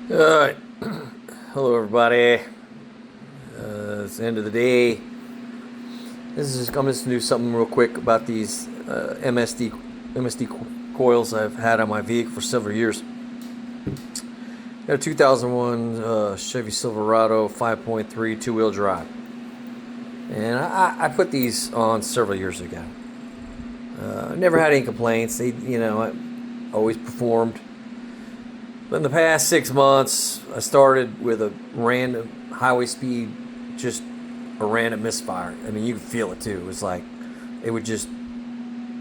Alright, hello everybody. It's the end of the day. I'm just gonna do something real quick about these MSD coils I've had on my vehicle for several years. Got a 2001 Chevy Silverado 5.3 two-wheel drive, and I put these on several years ago. Never had any complaints. I always performed. But in the past 6 months, I started with a random highway speed, just a random misfire. I mean, you could feel it too. It was like it would just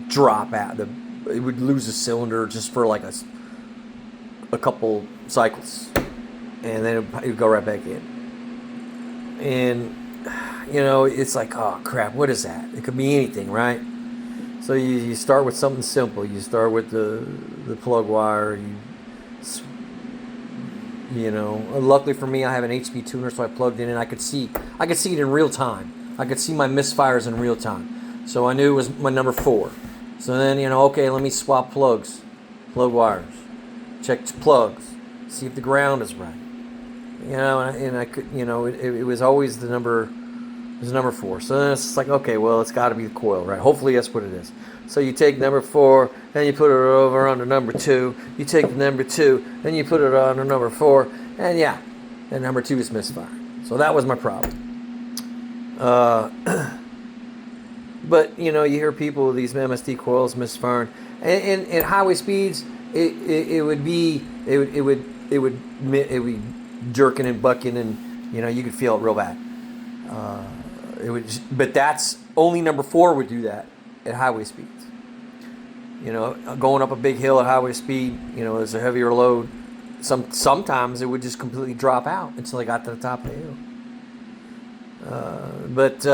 drop out. It would lose a cylinder just for like a couple cycles, and then it would go right back in. And it's like, oh crap, what is that? It could be anything, right? So you start with something simple. You start with the plug wire. Luckily for me, I have an HP tuner, so I plugged in and I could see it in real time. I could see my misfires in real time. So I knew it was my number 4. So then, okay, let me swap plug wires, check plugs, see if the ground is right. And I could, it was always it was number 4. So then it's like, okay, well, it's got to be the coil, right? Hopefully that's what it is. So you take number 4, and you put it over under number 2. You take the number 2, then you put it under number 4, and yeah, and number 2 is misfire. So that was my problem. But you hear people with these MSD coils misfiring, and at highway speeds, it would be jerking and bucking, and you could feel it real bad. But that's only number 4 would do that at highway speeds. Going up a big hill at highway speed, there's a heavier load. Sometimes it would just completely drop out until I got to the top of the hill. But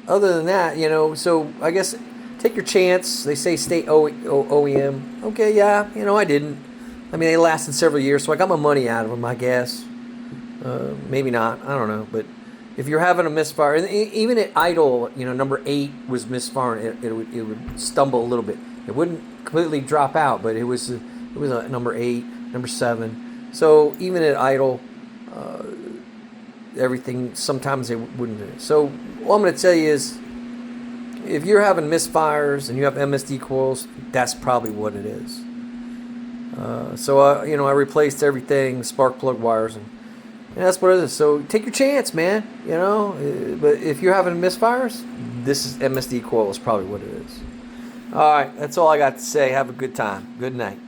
other than that, so I guess take your chance. They say stay OEM. Okay, yeah, I didn't. I mean, they lasted several years, so I got my money out of them, I guess. Maybe not. I don't know, but if you're having a misfire, and even at idle, number 8 was misfiring. It would stumble a little bit. It wouldn't completely drop out, but it was a number 8, number 7. So even at idle, everything sometimes they wouldn't do it. So all I'm going to tell you is, if you're having misfires and you have MSD coils, that's probably what it is. I replaced everything, spark plug wires, and that's what it is. So take your chance, man. But if you're having misfires, this is MSD coil is probably what it is. All right, that's all I got to say. Have a good time. Good night.